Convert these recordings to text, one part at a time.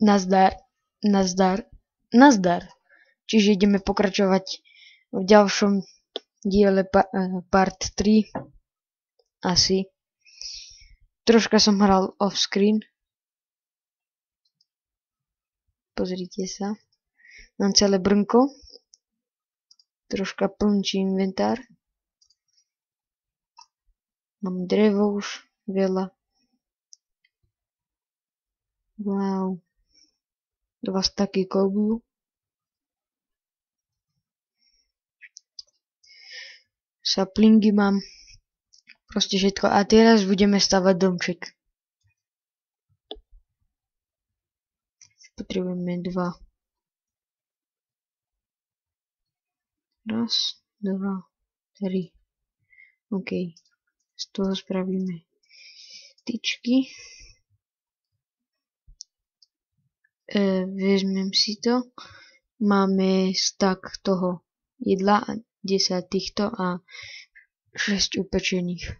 Nazdar, nazdar, nazdar. Čiže ideme pokračovať v ďalšom diele part 3. Asi. Troška som hral off-screen. Pozrite sa. Mám celé brnko. Troška plnčí inventár. Mám drevo už veľa. Wow. 2 staky kovů. Saplingy mám. Proste všetko. A teraz budeme stavať domček. Potrebujeme 2. 1, 2, 3. OK. Z toho spravíme tyčky. Vezmem si to. Máme stack toho jedla a 10 týchto a 6 upečených.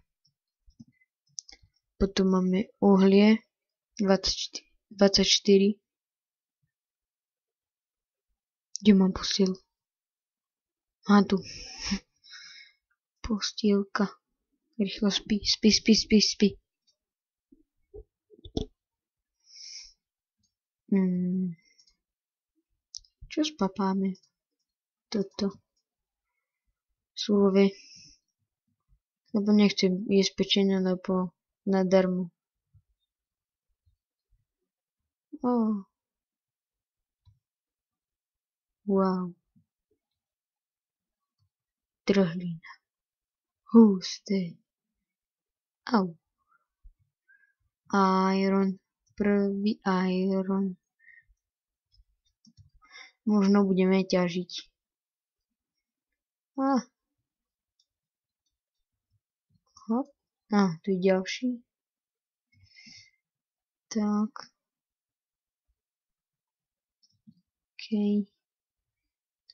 Potom máme uhlie 24. Kde mám postiel? Aha, tu. Postielka. Rýchlo spí. Čo spapáme? Toto. Súrové. Lebo nechcem jesť pečené, lebo nadarmo. Oh. Wow. Trhlina. Husté. Au. Iron. Prvý iron. Možno budeme ťažiť. Hop. Tu je ďalší. Tak. OK.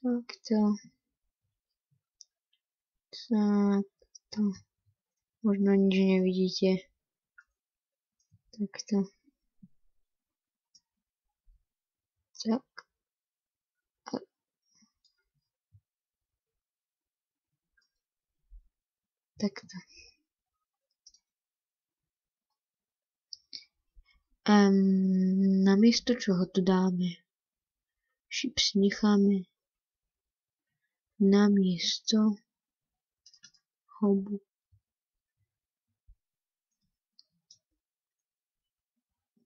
Takto. Takto. Možno nič nevidíte. Takto. Tak. Takto. Namiesto čoho tu dáme? Chips necháme namiesto hobu.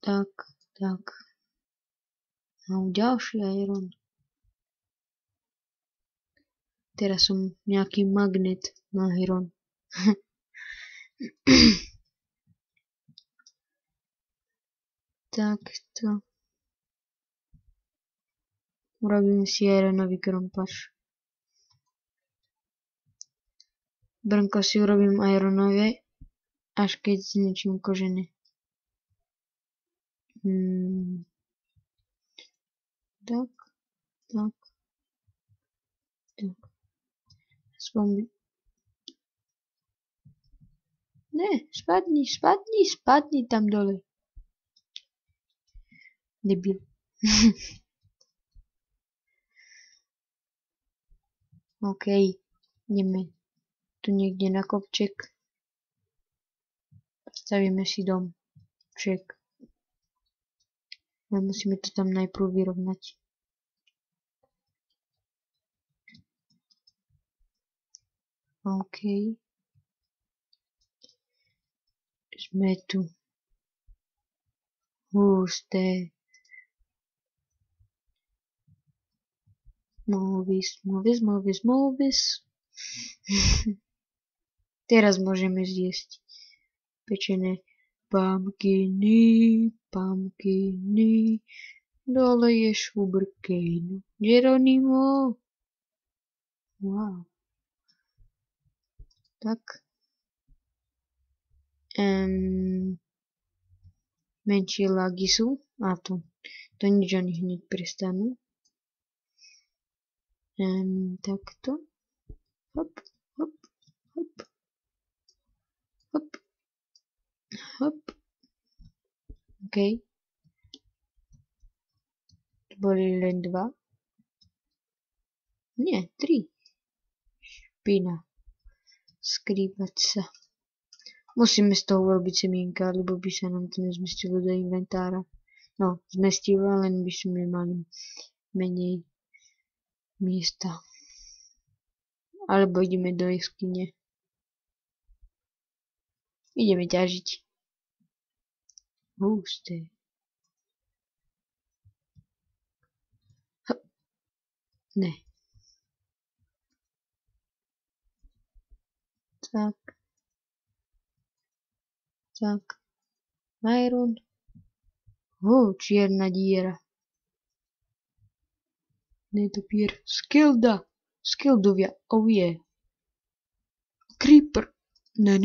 Tak. Mám ďalší iron. Teraz som nejaký magnet na iron. Takto. Urobím si ironový krompač. Brnko si urobím ironové, až keď zničím kožené. Tak. Aspoň... Ne, spadni tam dole. Debil. OK, ideme tu niekde na kopček. Postavíme si dom. Však. Ale musíme to tam najprv vyrovnať. OK. Sme tu. Husté. Movis. Teraz môžeme zjesť pečené pumpkiny. Dole je sugarcane. Geronimo. Wow. Tak. Menšie lagy sú. A to nič, oni hneď prestanú. Takto. Hop. OK. Boli len 2? Nie, 3. Špina. Skrývať sa. Musíme z toho urobiť semienka, lebo by sa nám to nezmestilo do inventára. No, zmestilo, len by sme mali menej miesta. Alebo ideme do jeskyne. Ideme ťažiť. Husté. Ne. Tak. Tak. Iron. Čierna diera. Netopier. Skilda. Skildovia. Oh yeah. Creeper. Ne.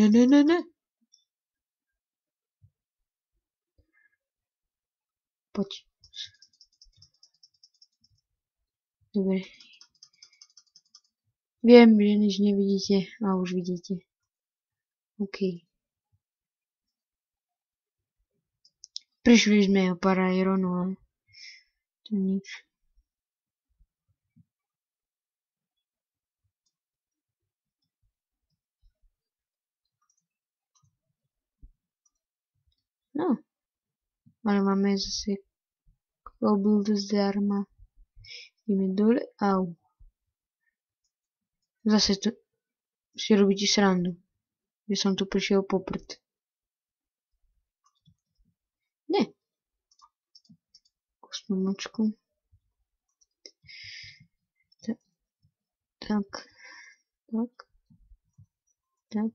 Poď. Dobre. Viem, že nič nevidíte. A už vidíte. OK. Prišli sme o pár ironu, ale to nič. No. Ale máme zase Cobbled zdarma. Ideme dole. Au. Zase tu si robíte srandu. Že som tu prišiel poprd. Ne. Kostnú močku. Tak. Hop. Tak.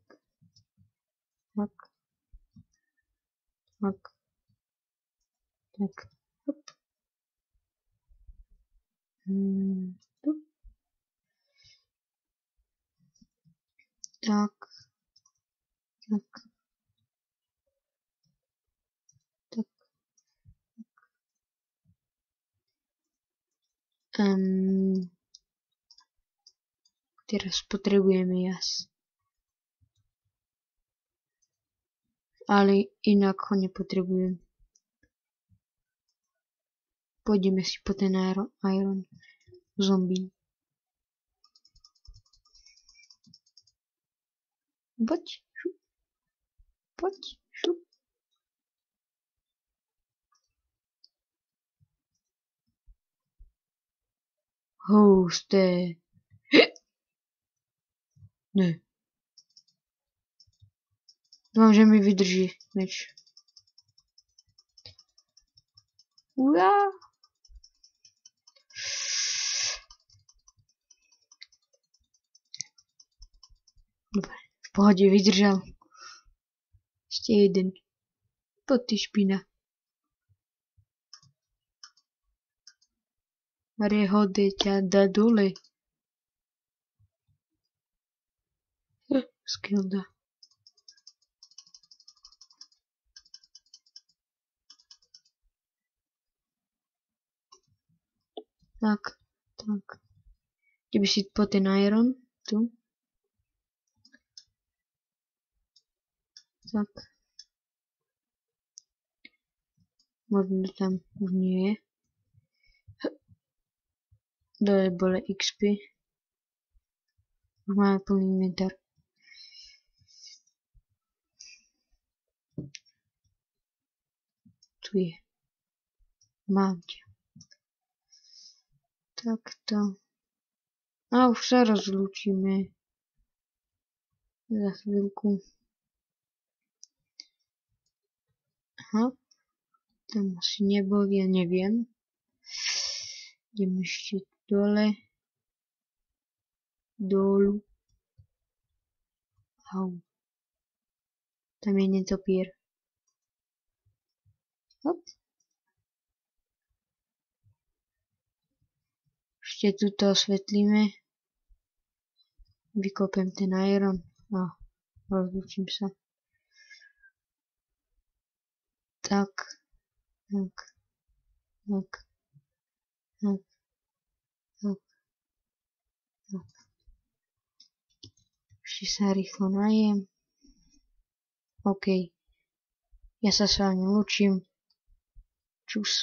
Teraz potrebujeme jas. Ale inak ho nepotrebujem. Pôjdeme si po ten iron zombie. Poď. Šup. Husté. Ne. Dúfam, že mi vydrží meč. Uá. Dobre, v pohode vydržal. Ešte jeden. Poď ty špina. Rehode ťa dá dole. Skilda. Tak. Keby si po ten iron, tu. Tak. Možno tam už nie je. Dole bole XP. Už máme plný inventár. Tu je. Mám ťa. Takto. A už sa rozlúčime. Za chvíľku. Aha. Tam asi nebol, ja neviem. Idem ešte dole. Dolu. Au. Tam je netopier. Hop. Ešte tuto osvetlíme. Vykopem ten iron a rozlúčim sa. Tak. Ešte sa rýchlo najem. OK. Ja sa s vami lúčim. Čus.